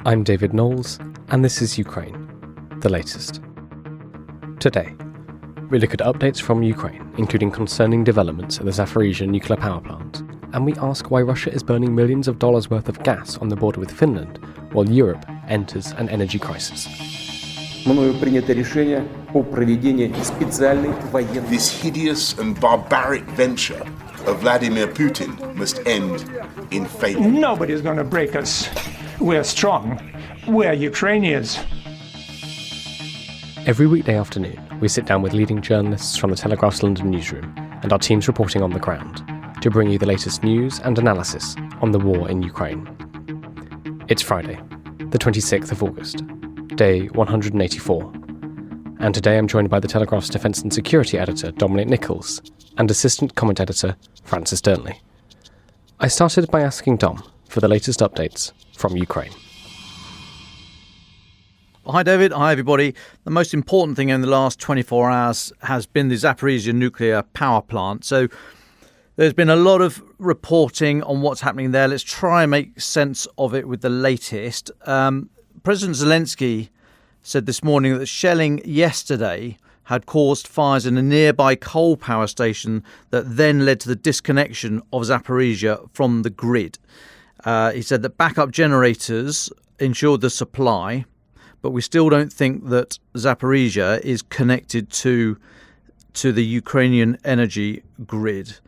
I'm David Knowles, and this is Ukraine, the latest. Today, we look at updates from Ukraine, including concerning developments at the Zaporizhzhia nuclear power plant, and we ask why Russia is burning millions of dollars worth of gas on the border with Finland, while Europe enters an energy crisis. This hideous and barbaric venture of Vladimir Putin must end in failure. Nobody's going to break us. We're strong. We're Ukrainians. Every weekday afternoon, we sit down with leading journalists from the Telegraph's London newsroom and our teams reporting on the ground to bring you the latest news and analysis on the war in Ukraine. It's Friday, the 26th of August, day 184. And today I'm joined by the Telegraph's Defence and Security Editor, Dominic Nicholls, and Assistant Comment Editor, Francis Durnley. I started by asking Dom for the latest updates from Ukraine. Hi David, hi everybody. The most important thing in the last 24 hours has been the Zaporizhzhia nuclear power plant. So there's been a lot of reporting on what's happening there. Let's try and make sense of it with the latest. President Zelensky said this morning that shelling yesterday had caused fires in a nearby coal power station that then led to the disconnection of Zaporizhzhia from the grid. He said that backup generators ensured the supply, but we still don't think that Zaporizhzhia is connected to the Ukrainian energy grid.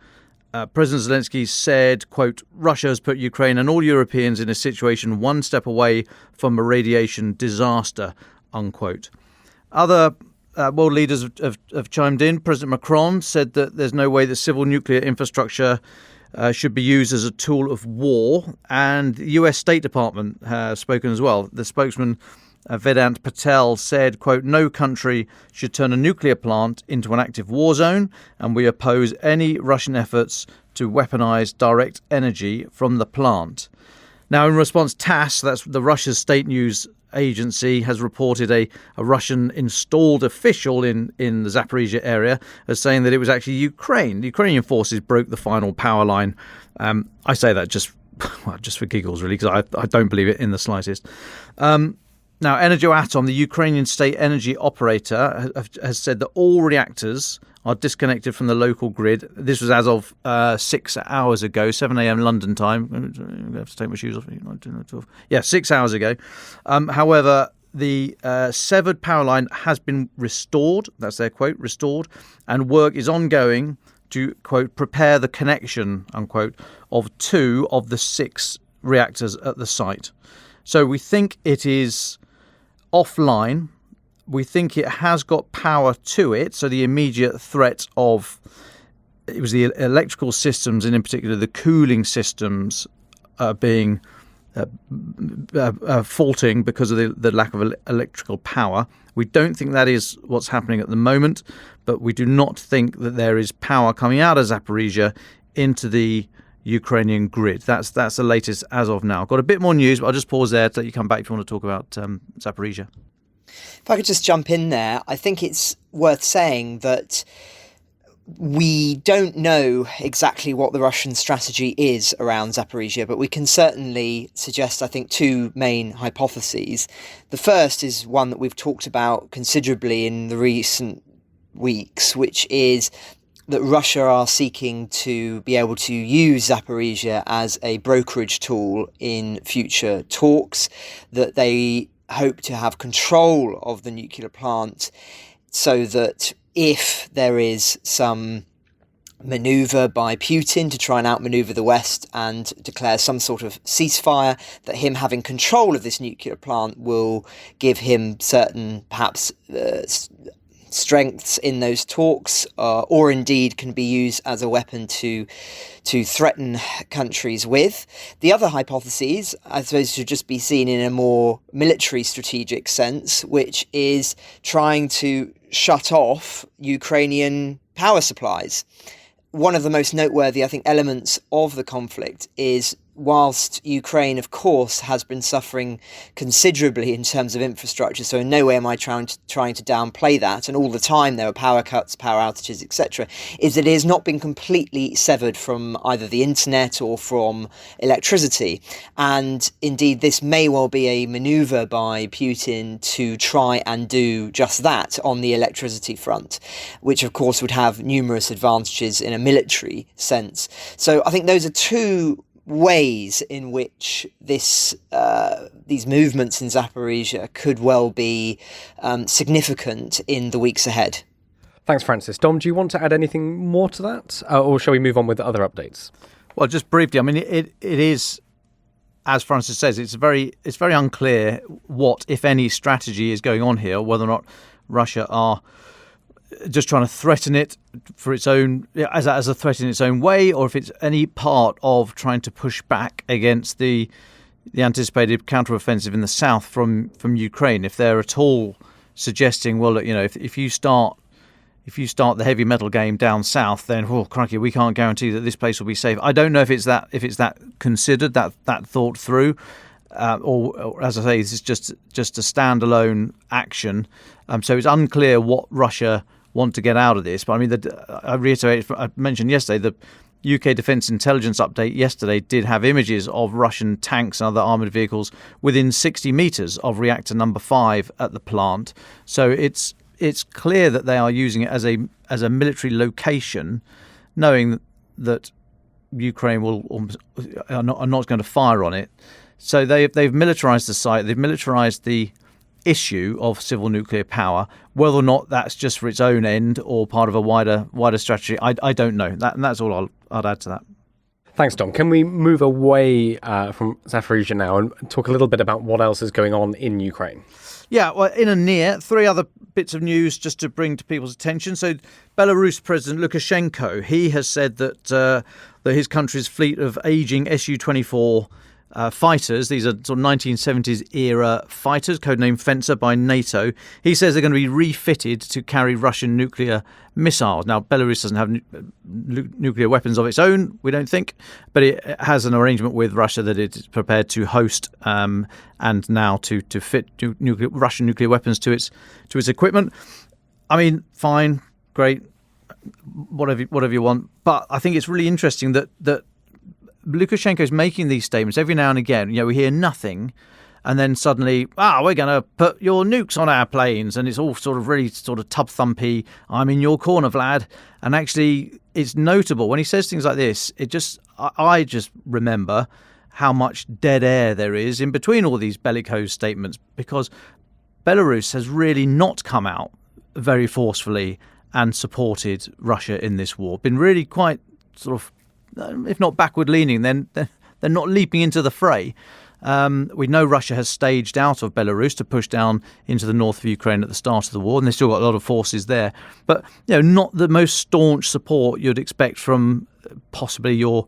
President Zelensky said, quote, Russia has put Ukraine and all Europeans in a situation one step away from a radiation disaster, unquote. Other world leaders have chimed in. President Macron said that there's no way that civil nuclear infrastructure should be used as a tool of war. And the US State Department has spoken as well. The spokesman, Vedant Patel, said, quote, no country should turn a nuclear plant into an active war zone, and we oppose any Russian efforts to weaponize direct energy from the plant. Now, in response, TASS, that's the Russia's state news agency, has reported a Russian installed official in the Zaporizhzhia area as saying that it was actually Ukraine. The Ukrainian forces broke the final power line. I say that just for giggles, really, because I don't believe it in the slightest. Now, Energoatom, the Ukrainian state energy operator, has said that all reactors are disconnected from the local grid. This was as of 6 hours ago, 7 a.m. London time. I have to take my shoes off. 6 hours ago. However, the severed power line has been restored. That's their quote, restored. And work is ongoing to, quote, prepare the connection, unquote, of 2 of the 6 reactors at the site. So we think it is offline. We think it has got power to it. So the immediate threat of it was the electrical systems, and in particular the cooling systems, being faulting because of the lack of electrical power. We don't think that is what's happening at the moment, but we do not think that there is power coming out of Zaporizhzhia into the Ukrainian grid. That's the latest as of now. Got a bit more news, but I'll just pause there to let you come back if you want to talk about Zaporizhzhia. If I could just jump in there, I think it's worth saying that we don't know exactly what the Russian strategy is around Zaporizhzhia, but we can certainly suggest, I think, 2 main hypotheses. The first is one that we've talked about considerably in the recent weeks, which is that Russia are seeking to be able to use Zaporizhzhia as a brokerage tool in future talks, that they hope to have control of the nuclear plant so that if there is some manoeuvre by Putin to try and outmaneuver the West and declare some sort of ceasefire, that him having control of this nuclear plant will give him certain, perhaps, strengths in those talks, or indeed can be used as a weapon to threaten countries with. The other hypotheses, I suppose, should just be seen in a more military strategic sense, which is trying to shut off Ukrainian power supplies. One of the most noteworthy, I think, elements of the conflict is whilst Ukraine, of course, has been suffering considerably in terms of infrastructure, so in no way am I trying to downplay that, and all the time there are power cuts, power outages, etc., is that it has not been completely severed from either the internet or from electricity. And indeed, this may well be a manoeuvre by Putin to try and do just that on the electricity front, which of course would have numerous advantages in a military sense. So I think those are two ways in which these movements in Zaporizhzhia could well be significant in the weeks ahead. Thanks, Francis. Dom, do you want to add anything more to that? Or shall we move on with other updates? Well, just briefly, I mean, it is, as Francis says, it's very unclear what, if any, strategy is going on here, whether or not Russia are just trying to threaten it for its own, as a threat in its own way, or if it's any part of trying to push back against the anticipated counteroffensive in the south from Ukraine. If they're at all suggesting, well, if you start the heavy metal game down south, then crikey, we can't guarantee that this place will be safe. I don't know if it's that considered, that thought through, or as I say, this is just a standalone action. So it's unclear what Russia want to get out of this. But I mean, I reiterate, I mentioned yesterday, the UK Defence Intelligence update yesterday did have images of Russian tanks and other armoured vehicles within 60 metres of reactor number 5 at the plant. So it's clear that they are using it as a military location, knowing that Ukraine are not going to fire on it. So they've militarised the site. They've militarised the issue of civil nuclear power. Whether or not that's just for its own end or part of a wider strategy, I don't know. That's all I'd add to that. Thanks, Dom. Can we move away from Zaporizhzhia now and talk a little bit about what else is going on in Ukraine? Yeah, well, in and near, 3 other bits of news just to bring to people's attention. So Belarus President Lukashenko, he has said that his country's fleet of ageing Su-24 fighters, these are sort of 1970s era fighters, codenamed Fencer by NATO. He says they're going to be refitted to carry Russian nuclear missiles. Now, Belarus doesn't have nuclear weapons of its own, we don't think, but it has an arrangement with Russia that it's prepared to host and now to fit Russian nuclear weapons to its equipment. I mean, fine, great, whatever you want. But I think it's really interesting that Lukashenko is making these statements every now and again. We hear nothing, and then suddenly, we're going to put your nukes on our planes, and it's all sort of really sort of tub-thumpy. I'm in your corner, Vlad. And actually, it's notable when he says things like this. I just remember how much dead air there is in between all these bellicose statements, because Belarus has really not come out very forcefully and supported Russia in this war. Been really quite sort of, if not backward leaning, then they're not leaping into the fray. We know Russia has staged out of Belarus to push down into the north of Ukraine at the start of the war, and they've still got a lot of forces there. But not the most staunch support you'd expect from possibly your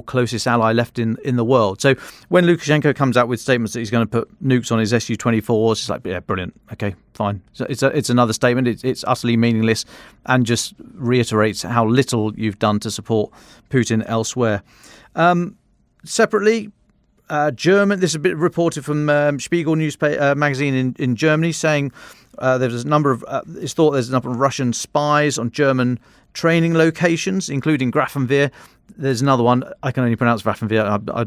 closest ally left in the world. So when Lukashenko comes out with statements that he's going to put nukes on his Su-24s, it's like, yeah, brilliant, okay, fine. So it's another statement. It's utterly meaningless and just reiterates how little you've done to support Putin elsewhere. Separately, German. This is a bit reported from Spiegel newspaper magazine in Germany, saying there's a number of it's thought there's a number of Russian spies on German training locations, including Grafenwehr. There's another one. I can only pronounce Grafenwehr. I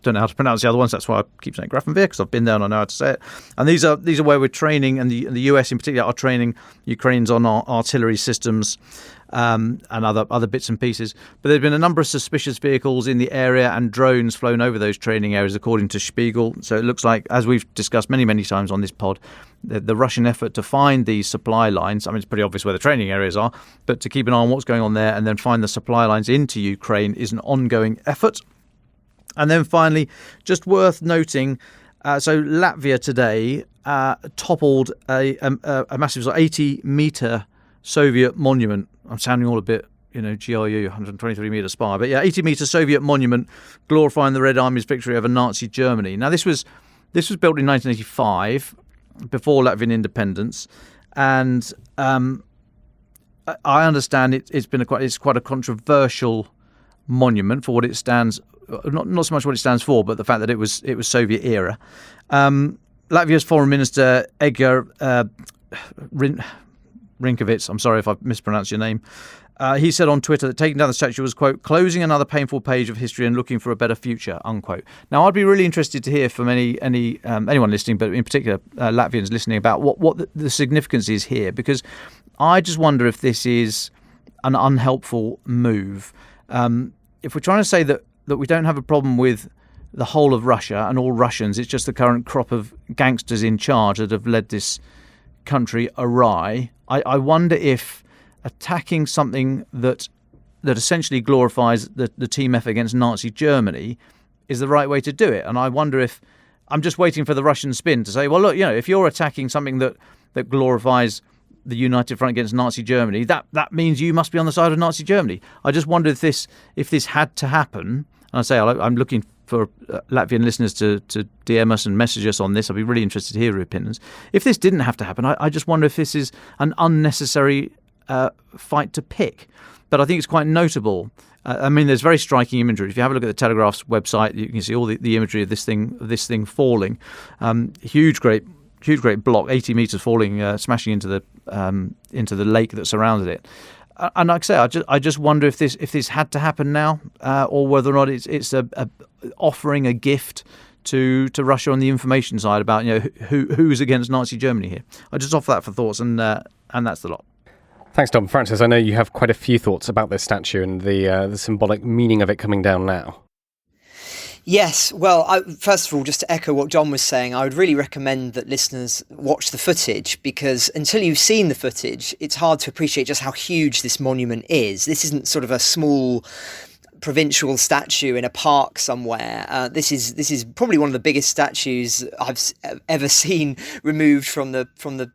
don't know how to pronounce the other ones. That's why I keep saying Grafenwehr, because I've been there and I know how to say it. And these are where we're training, and the US in particular are training Ukrainians on artillery systems and other bits and pieces. But there's been a number of suspicious vehicles in the area and drones flown over those training areas, according to Spiegel. So it looks like, as we've discussed many times on this pod, the Russian effort to find these supply lines, I mean, it's pretty obvious where the training areas are, but to keep an eye on what's going on there and then find the supply lines into Ukraine is an ongoing effort. And then finally, just worth noting, so Latvia today toppled a massive 80-metre Soviet monument. I'm sounding all a bit, GRU, 123-metre spire. But yeah, 80-metre Soviet monument glorifying the Red Army's victory over Nazi Germany. Now, this was built in 1985, before Latvian independence, and I understand it's quite a controversial monument for what it stands not so much what it stands for, but the fact that it was Soviet era. Latvia's Foreign Minister Edgar Rinkovits, I'm sorry if I've mispronounced your name, he said on Twitter that taking down the statue was, quote, closing another painful page of history and looking for a better future, unquote. Now, I'd be really interested to hear from anyone listening, but in particular Latvians listening, about what the significance is here, because I just wonder if this is an unhelpful move. If we're trying to say that we don't have a problem with the whole of Russia and all Russians, it's just the current crop of gangsters in charge that have led this country awry, I wonder if attacking something that essentially glorifies the team effort against Nazi Germany is the right way to do it. And I wonder if I'm just waiting for the Russian spin to say, well, look, if you're attacking something that glorifies the United Front against Nazi Germany, that means you must be on the side of Nazi Germany. I just wonder if this had to happen. And I say I'm looking for Latvian listeners to DM us and message us on this. I'd be really interested to hear your opinions. If this didn't have to happen, I just wonder if this is an unnecessary fight to pick. But I think it's quite notable. There's very striking imagery. If you have a look at the Telegraph's website, you can see all the imagery of this thing falling. Huge, great block, 80 meters falling, smashing into the lake that surrounded it. And like I say, I just wonder if this had to happen now, or whether or not it's offering a gift to Russia on the information side about who's against Nazi Germany here. I just offer that for thoughts, and that's the lot. Thanks, Dom. Francis, I know you have quite a few thoughts about this statue and the symbolic meaning of it coming down now. Yes, well, first of all, just to echo what John was saying, I would really recommend that listeners watch the footage, because until you've seen the footage, it's hard to appreciate just how huge this monument is. This isn't sort of a small provincial statue in a park somewhere. This is probably one of the biggest statues I've ever seen removed from the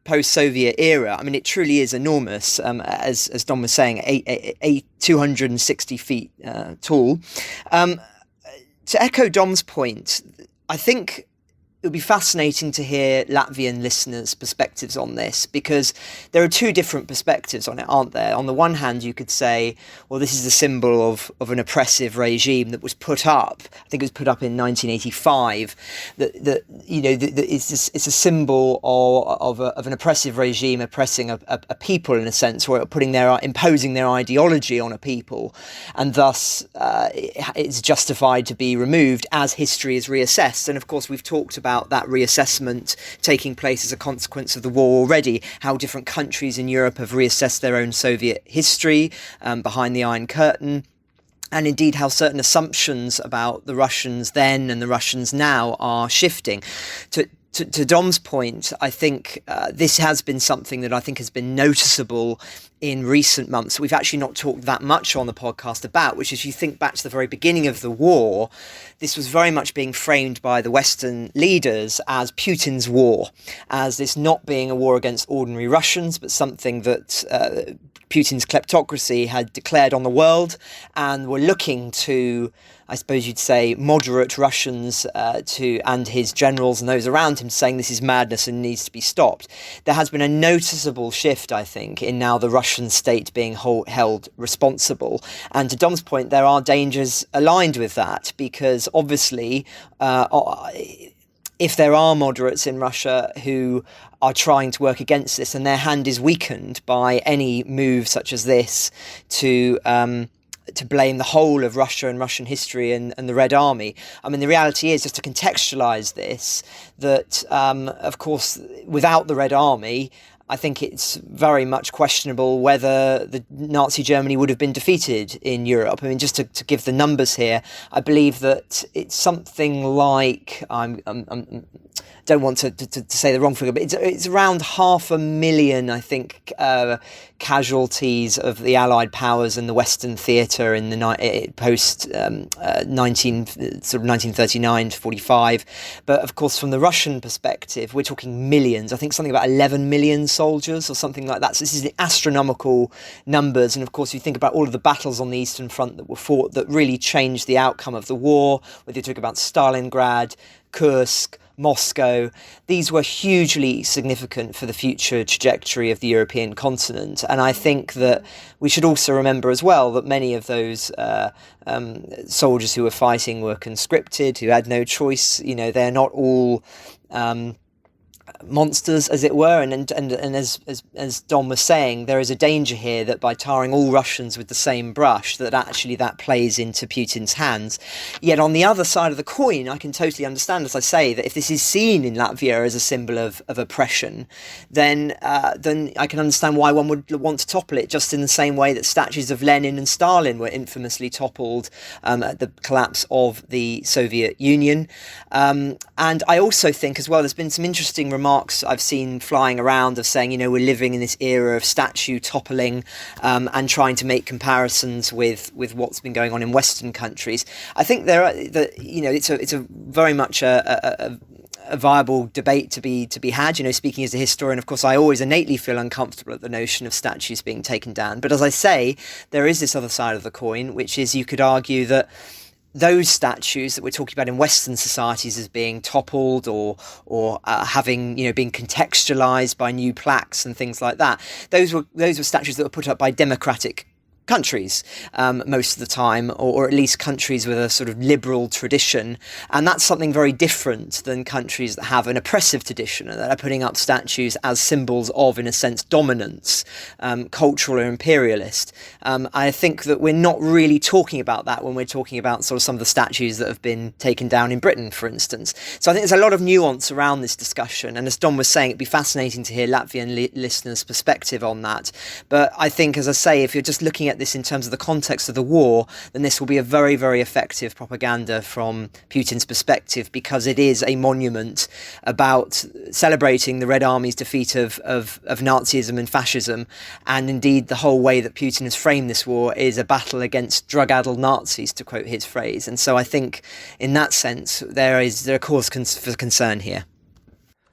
post-Soviet era. I mean, it truly is enormous, as Don was saying, 260 feet tall. To echo Dom's point, I think it would be fascinating to hear Latvian listeners' perspectives on this, because there are two different perspectives on it, aren't there? On the one hand, you could say, well, this is a symbol of an oppressive regime that was put up. I think it was put up in 1985. It's a symbol of an oppressive regime oppressing a people, in a sense, or imposing their ideology on a people, and thus it's justified to be removed as history is reassessed. And of course, we've talked about that reassessment taking place as a consequence of the war already, how different countries in Europe have reassessed their own Soviet history behind the Iron Curtain, and indeed how certain assumptions about the Russians then and the Russians now are shifting. To Dom's point, I think this has been something that I think has been noticeable in recent months. We've actually not talked that much on the podcast about, which is, you think back to the very beginning of the war, this was very much being framed by the Western leaders as Putin's war, as this not being a war against ordinary Russians, but something that Putin's kleptocracy had declared on the world, and were looking to, I suppose you'd say, moderate Russians and his generals and those around him, saying this is madness and needs to be stopped. There has been a noticeable shift, I think, in now the Russian state being held responsible. And to Dom's point, there are dangers aligned with that, because obviously if there are moderates in Russia who are trying to work against this, and their hand is weakened by any move such as this to blame the whole of Russia and Russian history and the Red Army. I mean, the reality is, just to contextualise this, that, of course, without the Red Army, I think it's very much questionable whether the Nazi Germany would have been defeated in Europe. I mean, just to give the numbers here, I believe that it's something like, don't want to say the wrong figure, but it's around 500,000, I think, casualties of the Allied powers in the Western theatre in the post 1939 to 45. But of course, from the Russian perspective, we're talking millions. I think something about 11 million soldiers or something like that. So this is the astronomical numbers. And of course, you think about all of the battles on the Eastern Front that were fought that really changed the outcome of the war, whether you're talking about Stalingrad, Kursk, Moscow. These were hugely significant for the future trajectory of the European continent. And I think that we should also remember as well that many of those soldiers who were fighting were conscripted, who had no choice. They're not all monsters, as it were, and as Dom was saying, there is a danger here that by tarring all Russians with the same brush, that plays into Putin's hands. Yet on the other side of the coin, I can totally understand, as I say, that if this is seen in Latvia as a symbol of oppression, then I can understand why one would want to topple it, just in the same way that statues of Lenin and Stalin were infamously toppled at the collapse of the Soviet Union. And I also think as well, there's been some interesting remarks I've seen flying around of saying, we're living in this era of statue toppling, and trying to make comparisons with what's been going on in Western countries. I think it's a very much a viable debate to be had. Speaking as a historian, of course, I always innately feel uncomfortable at the notion of statues being taken down. But as I say, there is this other side of the coin, which is you could argue that those statues that we're talking about in Western societies as being toppled or having being contextualized by new plaques and things like that, those were statues that were put up by democratic countries most of the time, or at least countries with a sort of liberal tradition, and that's something very different than countries that have an oppressive tradition and that are putting up statues as symbols of, in a sense, dominance, cultural or imperialist. I think that we're not really talking about that when we're talking about sort of some of the statues that have been taken down in Britain, for instance. So I think there's a lot of nuance around this discussion, and as Don was saying, it'd be fascinating to hear Latvian listeners' perspective on that. But I think, as I say, if you're just looking at this in terms of the context of the war, then this will be a very, very effective propaganda from Putin's perspective, because it is a monument about celebrating the Red Army's defeat of Nazism and fascism, and indeed the whole way that Putin has framed this war is a battle against drug-addled Nazis, to quote his phrase. And so I think in that sense there are cause for concern here.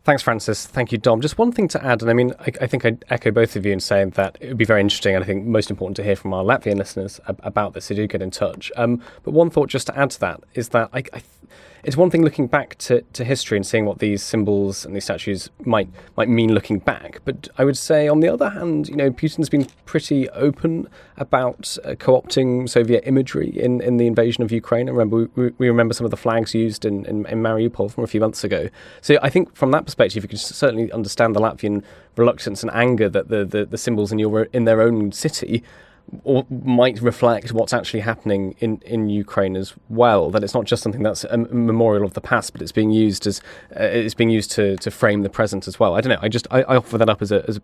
Thanks, Francis. Thank you, Dom. Just one thing to add, and I think I'd echo both of you in saying that it would be very interesting, and I think most important to hear from our Latvian listeners about this, so do get in touch. But one thought just to add to that is that it's one thing looking back to history and seeing what these symbols and these statues might mean looking back. But I would say, on the other hand, Putin's been pretty open about co-opting Soviet imagery in the invasion of Ukraine. I remember we remember some of the flags used in Mariupol from a few months ago. So I think from that perspective, you can certainly understand the Latvian reluctance and anger that the symbols in their own city or might reflect what's actually happening in Ukraine as well. That it's not just something that's a memorial of the past, but it's being used to frame the present as well. I don't know. I offer that up as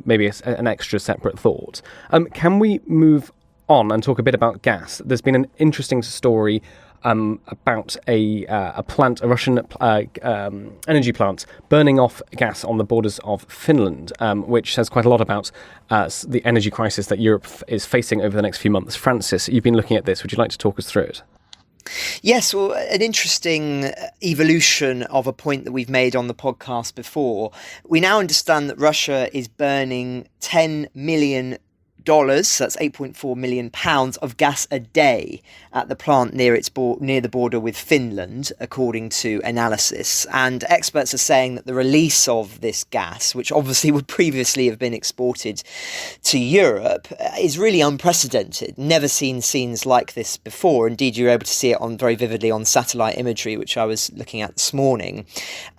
maybe an extra separate thought. Can we move on and talk a bit about gas? There's been an interesting story about a Russian energy plant burning off gas on the borders of Finland, which says quite a lot about the energy crisis that Europe is facing over the next few months. Francis, you've been looking at this. Would you like to talk us through it? Yes, well, an interesting evolution of a point that we've made on the podcast before. We now understand that Russia is burning $10 million, so that's £8.4 million of gas a day at the plant near the border with Finland, according to analysis. And experts are saying that the release of this gas, which obviously would previously have been exported to Europe, is really unprecedented. Never seen scenes like this before. Indeed, you're able to see it very vividly on satellite imagery, which I was looking at this morning.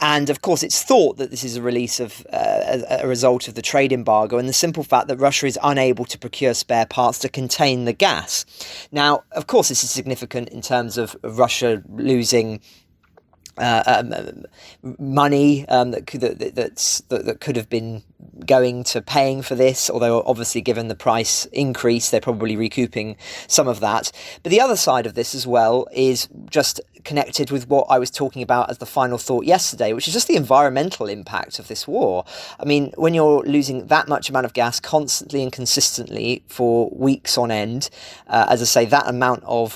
And of course, it's thought that this is a release of a result of the trade embargo and the simple fact that Russia is unable to procure spare parts to contain the gas. Now, of course, this is significant in terms of Russia losing money that could have been going to paying for this, although obviously given the price increase they're probably recouping some of that. But the other side of this as well is just connected with what I was talking about as the final thought yesterday, which is just the environmental impact of this war. I mean, when you're losing that much amount of gas constantly and consistently for weeks on end, as I say, that amount of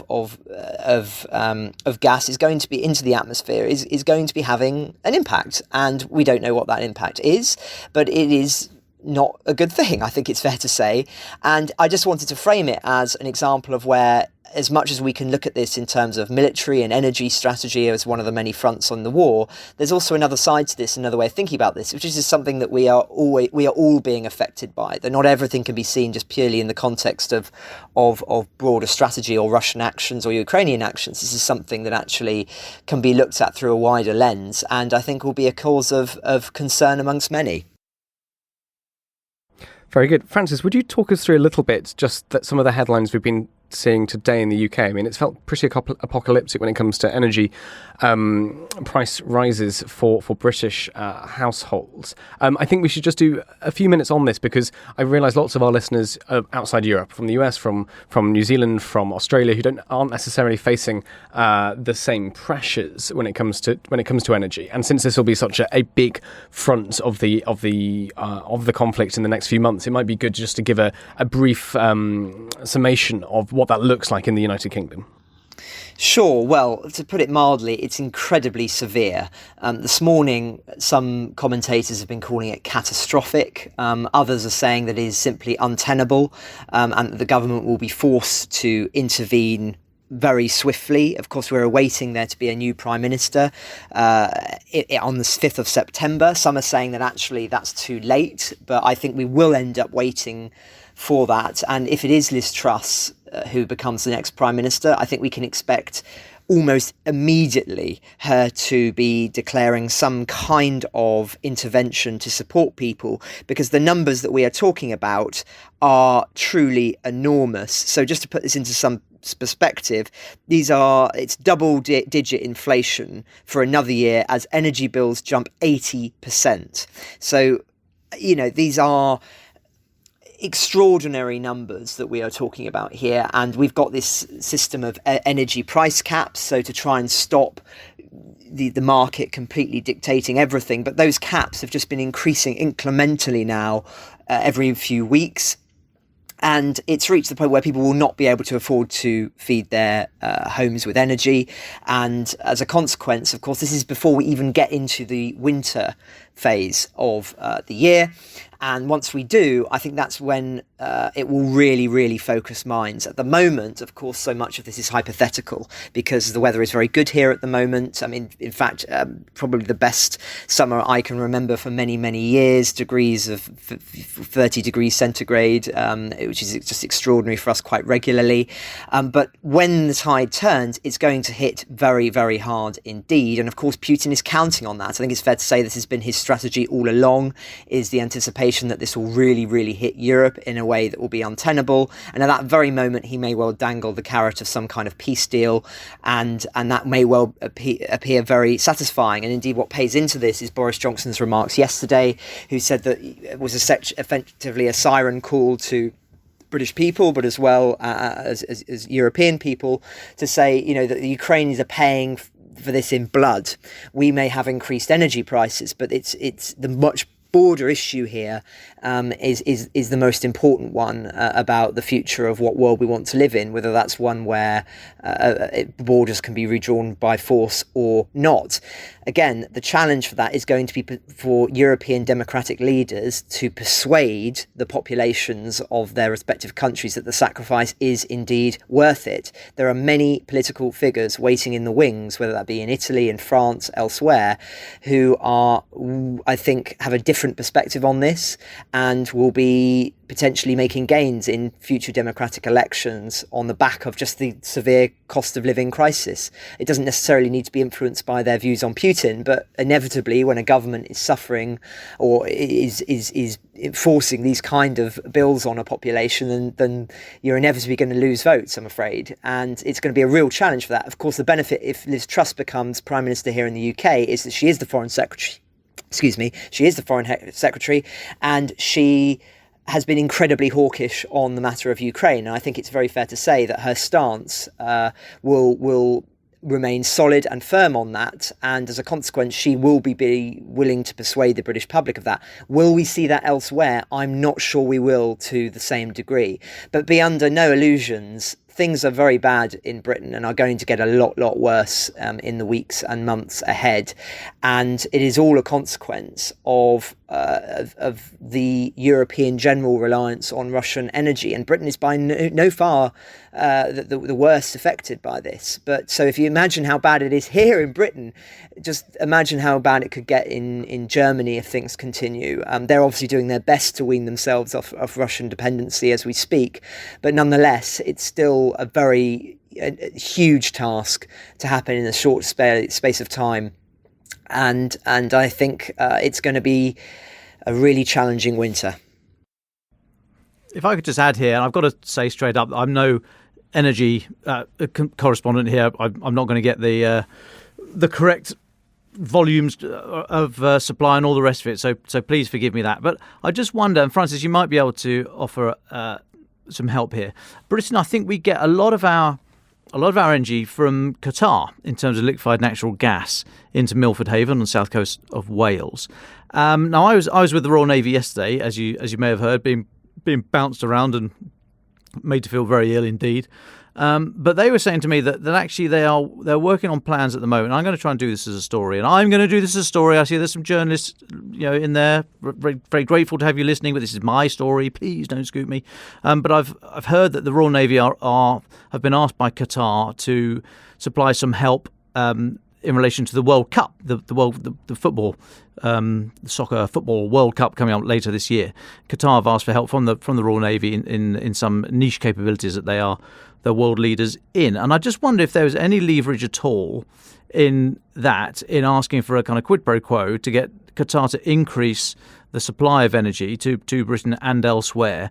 gas is going to be into the atmosphere, is going to be having an impact, and we don't know what that impact is, but it is not a good thing, I think it's fair to say. And I just wanted to frame it as an example of where as much as we can look at this in terms of military and energy strategy as one of the many fronts on the war, there's also another side to this, another way of thinking about this, which is something that we are all being affected by. That not everything can be seen just purely in the context of broader strategy or Russian actions or Ukrainian actions. This is something that actually can be looked at through a wider lens, and I think will be a cause of concern amongst many. Very good. Francis, would you talk us through a little bit just that some of the headlines we've been seeing today in the UK? I mean, it's felt pretty apocalyptic when it comes to energy price rises for British households. I think we should just do a few minutes on this, because I realise lots of our listeners are outside Europe, from the US, from New Zealand, from Australia, who aren't necessarily facing the same pressures when it comes to energy. And since this will be such a big front of the conflict in the next few months, it might be good just to give a brief summation of what that looks like in the United Kingdom. Sure. Well, to put it mildly, it's incredibly severe. This morning, some commentators have been calling it catastrophic. Others are saying that it is simply untenable, and that the government will be forced to intervene very swiftly. Of course, we're awaiting there to be a new Prime Minister on the 5th of September. Some are saying that actually that's too late, but I think we will end up waiting for that. And if it is Liz Truss who becomes the next Prime Minister, I think we can expect almost immediately her to be declaring some kind of intervention to support people, because the numbers that we are talking about are truly enormous. So just to put this into some perspective, it's double-digit inflation for another year as energy bills jump 80%. So, these are extraordinary numbers that we are talking about here, and we've got this system of energy price caps, so to try and stop the market completely dictating everything. But those caps have just been increasing incrementally now every few weeks. And it's reached the point where people will not be able to afford to feed their homes with energy. And as a consequence, of course, this is before we even get into the winter phase of the year. And once we do, I think that's when it will really, really focus minds. At the moment, of course, so much of this is hypothetical because the weather is very good here at the moment. I mean, in fact, probably the best summer I can remember for many, many years, degrees of 30 degrees centigrade, which is just extraordinary for us quite regularly. But when the tide turns, it's going to hit very, very hard indeed. And of course, Putin is counting on that. I think it's fair to say this has been his strategy all along, is the anticipation that this will really, really hit Europe in a way that will be untenable. And at that very moment, he may well dangle the carrot of some kind of peace deal, and that may well appear very satisfying. And indeed, what pays into this is Boris Johnson's remarks yesterday, who said that it was effectively a siren call to British people, but as well as European people, to say, that the Ukrainians are paying for this in blood. We may have increased energy prices, but it's the much broader issue here is the most important one about the future of what world we want to live in, whether that's one where borders can be redrawn by force or not. Again, the challenge for that is going to be for European democratic leaders to persuade the populations of their respective countries that the sacrifice is indeed worth it. There are many political figures waiting in the wings, whether that be in Italy, in France, elsewhere, who are, I think, have a different perspective on this and will be potentially making gains in future democratic elections on the back of just the severe cost of living crisis. It doesn't necessarily need to be influenced by their views on Putin, but inevitably when a government is suffering or is enforcing these kind of bills on a population, then you're inevitably going to lose votes, I'm afraid. And it's going to be a real challenge for that. Of course, the benefit if Liz Truss becomes Prime Minister here in the UK is that she is the Foreign Secretary. She is the Foreign Secretary, and she has been incredibly hawkish on the matter of Ukraine. And I think it's very fair to say that her stance will remain solid and firm on that. And as a consequence, she will be willing to persuade the British public of that. Will we see that elsewhere? I'm not sure we will to the same degree. But be under no illusions, things are very bad in Britain and are going to get a lot worse in the weeks and months ahead. And it is all a consequence of the European general reliance on Russian energy. And Britain is by no far the worst affected by this. But so if you imagine how bad it is here in Britain, just imagine how bad it could get in Germany if things continue. They're obviously doing their best to wean themselves off Russian dependency as we speak. But nonetheless, it's still a huge task to happen in a short space of time. And I think it's going to be a really challenging winter. If I could just add here, and I've got to say straight up, I'm no energy correspondent here. I'm not going to get the correct volumes of supply and all the rest of it. So please forgive me that. But I just wonder, and Francis, you might be able to offer some help here. Britain, I think we get a lot of our energy from Qatar in terms of liquefied natural gas into Milford Haven on the south coast of Wales. Now, I was with the Royal Navy yesterday, as you may have heard, being bounced around and made to feel very ill indeed. But they were saying to me that actually they're working on plans at the moment. I'm going to try and do this as a story, and I'm going to do this as a story. I see there's some journalists, in there. Very, very grateful to have you listening, but this is my story. Please don't scoop me. But I've heard that the Royal Navy have been asked by Qatar to supply some help in relation to the World Cup, the football, the soccer football World Cup coming up later this year. Qatar have asked for help from the Royal Navy in some niche capabilities that they are the world leaders in. And I just wonder if there was any leverage at all in asking for a kind of quid pro quo to get Qatar to increase the supply of energy to Britain and elsewhere,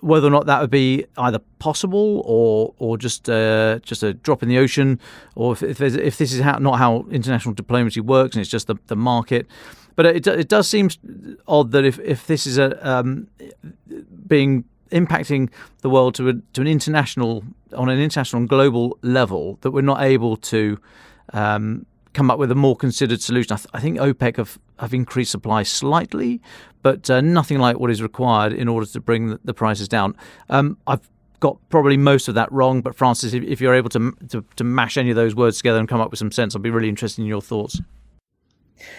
whether or not that would be either possible or just a drop in the ocean, or if this is not how international diplomacy works and it's just the market. But it does seem odd that if this is impacting the world to an international and global level, that we're not able to come up with a more considered solution. I think OPEC have increased supply slightly, but nothing like what is required in order to bring the prices down. I've got probably most of that wrong, but Francis, if you're able to mash any of those words together and come up with some sense, I'd be really interested in your thoughts.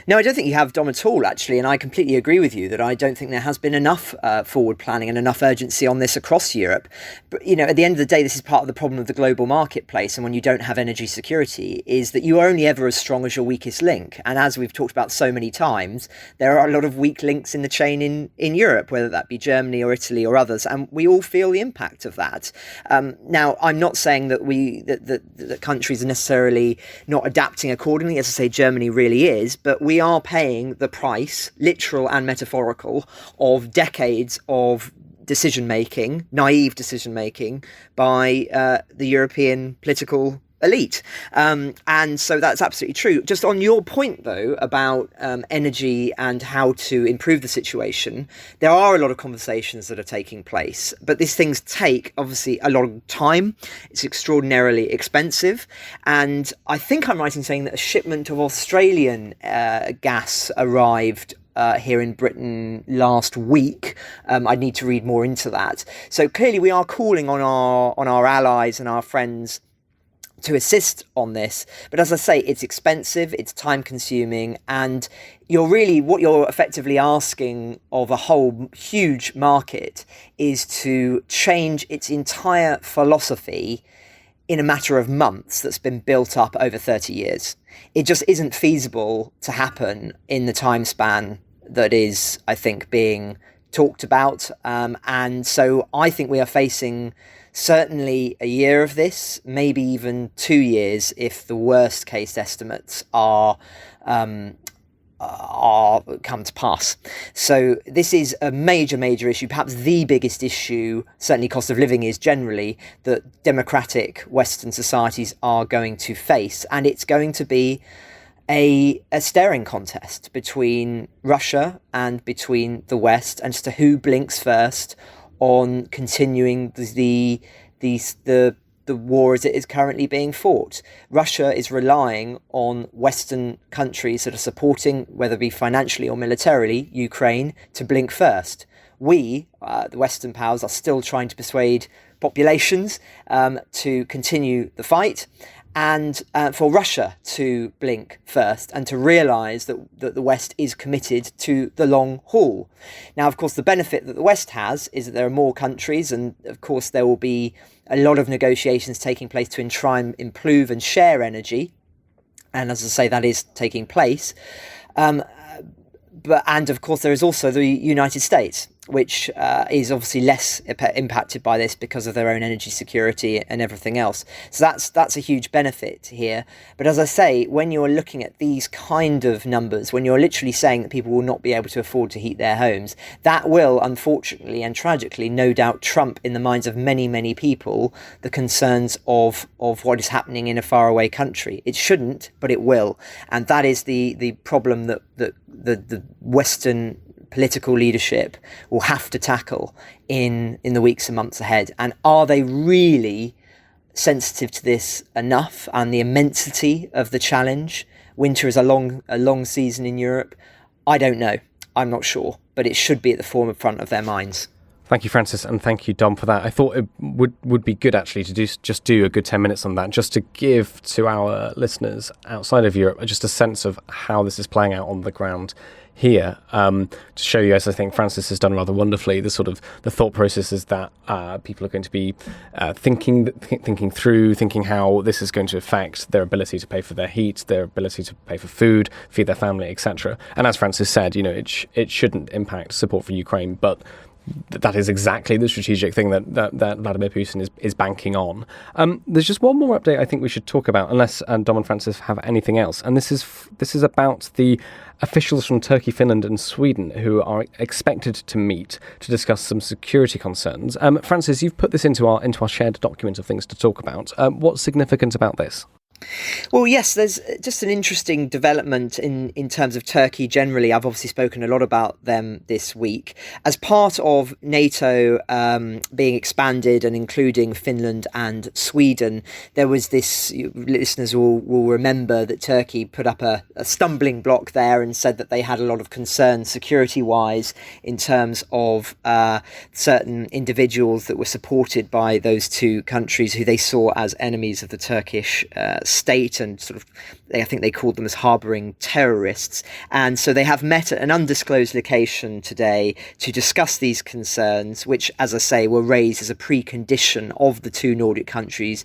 No, I don't think you have, Dom, at all, actually, and I completely agree with you that I don't think there has been enough forward planning and enough urgency on this across Europe. But, at the end of the day, this is part of the problem of the global marketplace, and when you don't have energy security, is that you are only ever as strong as your weakest link. And as we've talked about so many times, there are a lot of weak links in the chain in Europe, whether that be Germany or Italy or others, and we all feel the impact of that. Now, I'm not saying that that countries are necessarily not adapting accordingly. As I say, Germany really is, but we are paying the price, literal and metaphorical, of decades of naive decision making by the European political elite. And so that's absolutely true. Just on your point, though, about energy and how to improve the situation, there are a lot of conversations that are taking place, but these things take, obviously, a lot of time. It's extraordinarily expensive. And I think I'm right in saying that a shipment of Australian gas arrived here in Britain last week. I need to read more into that. So clearly we are calling on our allies and our friends to assist on this, but as I say, it's expensive, it's time consuming, and what you're effectively asking of a whole huge market is to change its entire philosophy in a matter of months that's been built up over 30 years. It just isn't feasible to happen in the time span that is, I think, being talked about. And so I think we are facing certainly a year of this, maybe even 2 years if the worst case estimates are come to pass. So this is a major issue, perhaps the biggest issue, certainly cost of living is generally, that democratic Western societies are going to face. And it's going to be a staring contest between Russia and between the West, and as to who blinks first on continuing the war as it is currently being fought. Russia is relying on Western countries that are supporting, whether it be financially or militarily, Ukraine to blink first. We, the Western powers, are still trying to persuade populations to continue the fight, and for Russia to blink first and to realise that the West is committed to the long haul. Now, of course, the benefit that the West has is that there are more countries, and of course there will be a lot of negotiations taking place to try and improve and share energy. And as I say, that is taking place. And of course, there is also the United States, which is obviously less impacted by this because of their own energy security and everything else. So that's a huge benefit here. But as I say, when you're looking at these kind of numbers, when you're literally saying that people will not be able to afford to heat their homes, that will, unfortunately and tragically, no doubt trump in the minds of many, many people the concerns of what is happening in a faraway country. It shouldn't, but it will. And that is the problem that the Western political leadership will have to tackle in the weeks and months ahead. And are they really sensitive to this enough and the immensity of the challenge? Winter is a long season in Europe. I don't know. I'm not sure, but it should be at the forefront of their minds. Thank you, Francis, and thank you, Dom, for that. I thought it would be good, actually, to do a good 10 minutes on that, just to give to our listeners outside of Europe just a sense of how this is playing out on the ground here, to show you, as I think Francis has done rather wonderfully, the thought processes that people are going to be thinking through, thinking how this is going to affect their ability to pay for their heat, their ability to pay for food, feed their family, etc. And as Francis said, it shouldn't impact support for Ukraine, but that is exactly the strategic thing that Vladimir Putin is banking on. There's just one more update I think we should talk about, unless Dom and Francis have anything else. And this is about the officials from Turkey, Finland and Sweden who are expected to meet to discuss some security concerns. Francis, you've put this into our shared document of things to talk about. What's significant about this? Well, yes, there's just an interesting development in terms of Turkey generally. I've obviously spoken a lot about them this week. As part of NATO being expanded and including Finland and Sweden, there was this, listeners will remember that Turkey put up a stumbling block there and said that they had a lot of concerns security-wise in terms of certain individuals that were supported by those two countries who they saw as enemies of the Turkish state, and I think they called them as harbouring terrorists. And so they have met at an undisclosed location today to discuss these concerns, which, as I say, were raised as a precondition of the two Nordic countries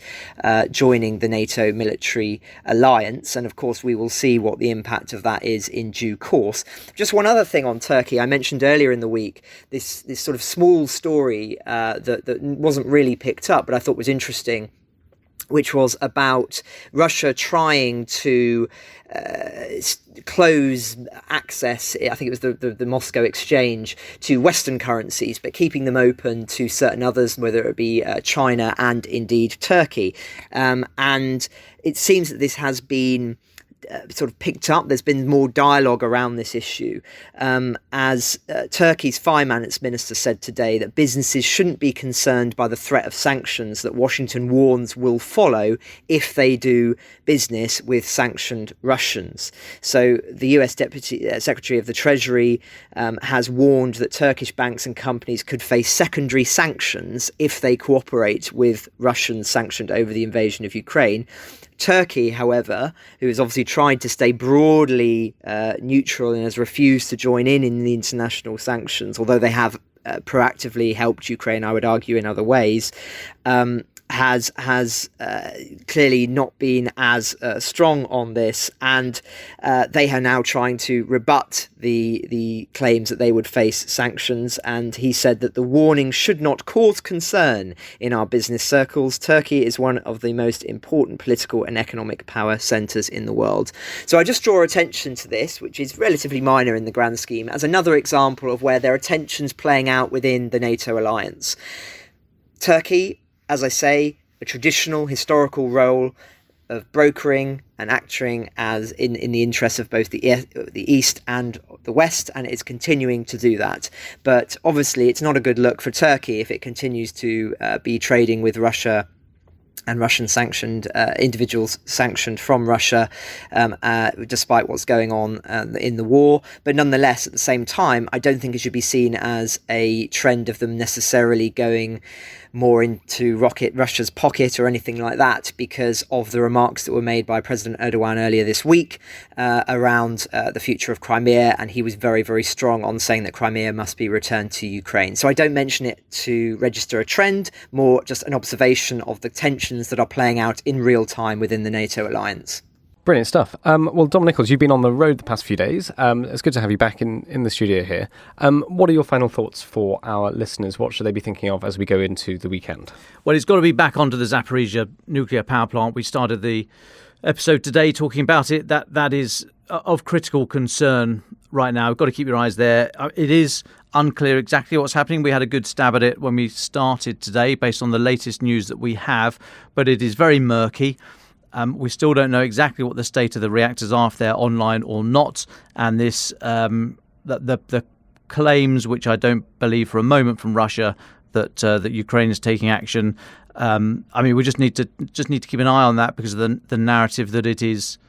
joining the NATO military alliance. And of course, we will see what the impact of that is in due course. Just one other thing on Turkey. I mentioned earlier in the week this sort of small story that wasn't really picked up, but I thought was interesting, which was about Russia trying to close access, I think it was the Moscow exchange, to Western currencies, but keeping them open to certain others, whether it be China and indeed Turkey. And it seems that this has been sort of picked up. There's been more dialogue around this issue, as Turkey's finance minister said today that businesses shouldn't be concerned by the threat of sanctions that Washington warns will follow if they do business with sanctioned Russians. So the US Deputy Secretary of the Treasury has warned that Turkish banks and companies could face secondary sanctions if they cooperate with Russians sanctioned over the invasion of Ukraine. Turkey, however, who has obviously tried to stay broadly neutral and has refused to join in the international sanctions, although they have proactively helped Ukraine, I would argue, in other ways, has clearly not been as strong on this, and they are now trying to rebut the claims that they would face sanctions. And he said that the warning should not cause concern in our business circles. Turkey is one of the most important political and economic power centres in the world. So I just draw attention to this, which is relatively minor in the grand scheme, as another example of where there are tensions playing out within the NATO alliance. Turkey, as I say, a traditional historical role of brokering and acting as in the interests of both the East and the West, and it's continuing to do that. But obviously it's not a good look for Turkey if it continues to be trading with Russia and Russian sanctioned individuals sanctioned from Russia, despite what's going on in the war. But nonetheless, at the same time, I don't think it should be seen as a trend of them necessarily going more into Russia's pocket or anything like that, because of the remarks that were made by President Erdogan earlier this week around the future of Crimea. And he was very, very strong on saying that Crimea must be returned to Ukraine. So I don't mention it to register a trend, more just an observation of the tensions that are playing out in real time within the NATO alliance. Brilliant stuff. Well, Dom Nichols, you've been on the road the past few days. It's good to have you back in the studio here. What are your final thoughts for our listeners? What should they be thinking of as we go into the weekend? Well, it's got to be back onto the Zaporizhzhia nuclear power plant. We started the episode today talking about it. That is of critical concern right now. We've got to keep your eyes there. It is unclear exactly what's happening. We had a good stab at it when we started today based on the latest news that we have, but it is very murky. We still don't know exactly what the state of the reactors are, if they're online or not. And this, the claims, which I don't believe for a moment from Russia, that Ukraine is taking action. We just need to keep an eye on that because of the narrative that it is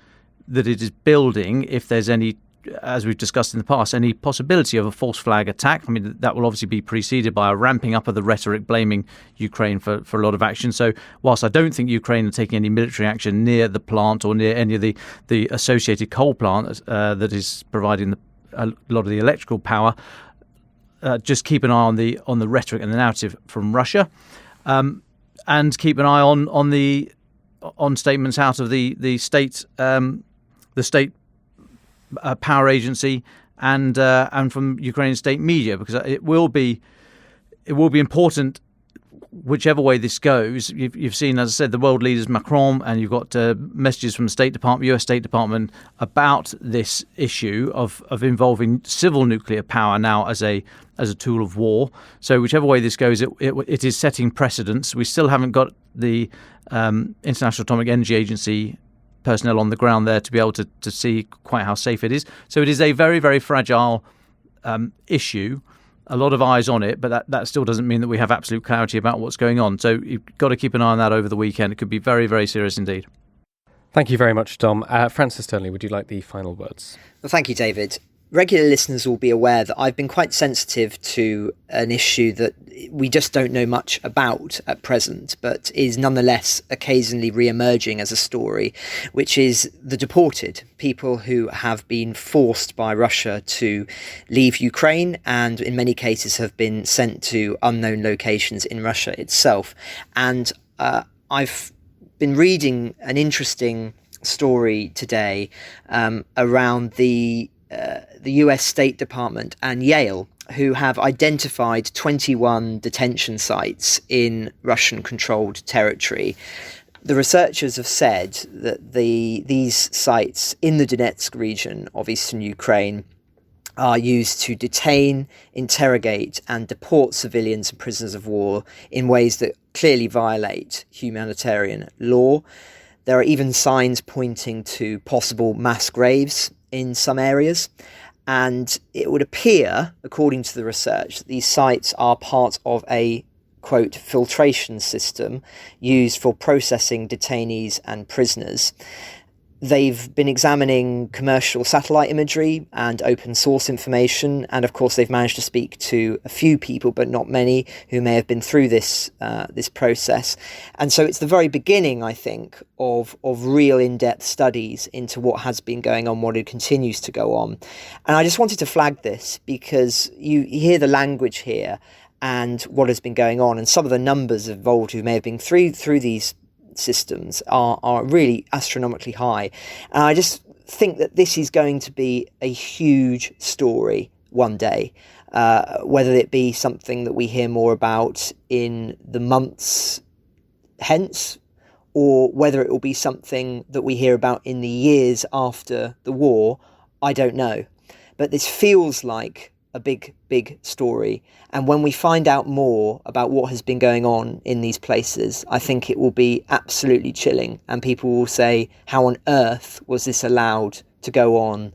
building. If there's any, as we've discussed in the past, any possibility of a false flag attack, that will obviously be preceded by a ramping up of the rhetoric blaming Ukraine for a lot of action. So whilst I don't think Ukraine are taking any military action near the plant or near any of the associated coal plant that is providing a lot of the electrical power, just keep an eye on the rhetoric and the narrative from Russia, and keep an eye on statements out of the state power agency and from Ukrainian state media, because it will be important whichever way this goes. You've seen, as I said, the world leaders Macron, and you've got messages from the State Department, US State Department, about this issue of involving civil nuclear power now as a tool of war. So whichever way this goes, it is setting precedents. We still haven't got the International Atomic Energy Agency personnel on the ground there to be able to see quite how safe it is. So it is a very, very fragile issue. A lot of eyes on it, but that still doesn't mean that we have absolute clarity about what's going on. So you've got to keep an eye on that over the weekend. It could be very, very serious indeed. Thank you very much, Dom. Francis Sternley, would you like the final words? Well, thank you, David. Regular listeners will be aware that I've been quite sensitive to an issue that we just don't know much about at present, but is nonetheless occasionally re-emerging as a story, which is the deported, people who have been forced by Russia to leave Ukraine and in many cases have been sent to unknown locations in Russia itself. And I've been reading an interesting story today around the US State Department and Yale, who have identified 21 detention sites in Russian-controlled territory. The researchers have said that these sites in the Donetsk region of eastern Ukraine are used to detain, interrogate and deport civilians and prisoners of war in ways that clearly violate humanitarian law. There are even signs pointing to possible mass graves in some areas. And it would appear, according to the research, that these sites are part of a, quote, filtration system used for processing detainees and prisoners. They've been examining commercial satellite imagery and open source information, and of course they've managed to speak to a few people, but not many, who may have been through this process. And so it's the very beginning, I think, of real in-depth studies into what has been going on, what it continues to go on. And I just wanted to flag this because you hear the language here and what has been going on, and some of the numbers involved who may have been through these systems are really astronomically high. And I just think that this is going to be a huge story one day, whether it be something that we hear more about in the months hence, or whether it will be something that we hear about in the years after the war, I don't know. But this feels like a big, big story. And when we find out more about what has been going on in these places, I think it will be absolutely chilling. And people will say, how on earth was this allowed to go on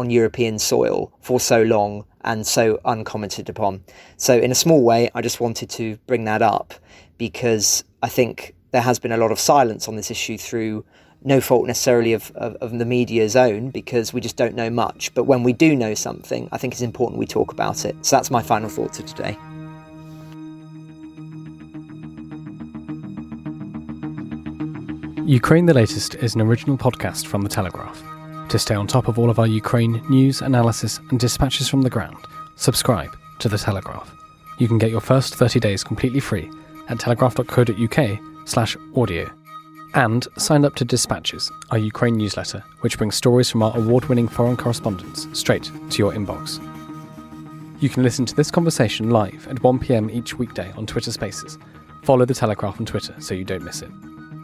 European soil for so long and so uncommented upon? So in a small way, I just wanted to bring that up because I think there has been a lot of silence on this issue through no fault necessarily of the media's own, because we just don't know much. But when we do know something, I think it's important we talk about it. So that's my final thoughts of today. Ukraine the Latest is an original podcast from The Telegraph. To stay on top of all of our Ukraine news, analysis and dispatches from the ground, subscribe to The Telegraph. You can get your first 30 days completely free at telegraph.co.uk/audio. And sign up to Dispatches, our Ukraine newsletter, which brings stories from our award-winning foreign correspondents straight to your inbox. You can listen to this conversation live at 1 p.m. each weekday on Twitter Spaces. Follow The Telegraph on Twitter so you don't miss it.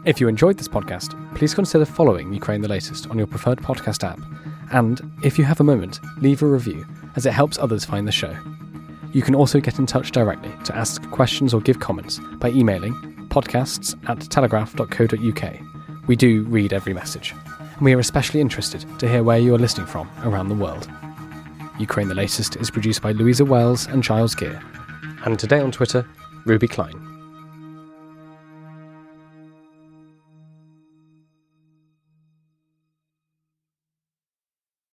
If you enjoyed this podcast, please consider following Ukraine the Latest on your preferred podcast app. And if you have a moment, leave a review, as it helps others find the show. You can also get in touch directly to ask questions or give comments by emailing podcasts@telegraph.co.uk. We do read every message, and we are especially interested to hear where you are listening from around the world. Ukraine the Latest is produced by Louisa Wells and Giles Gear, and today on Twitter, Ruby Klein.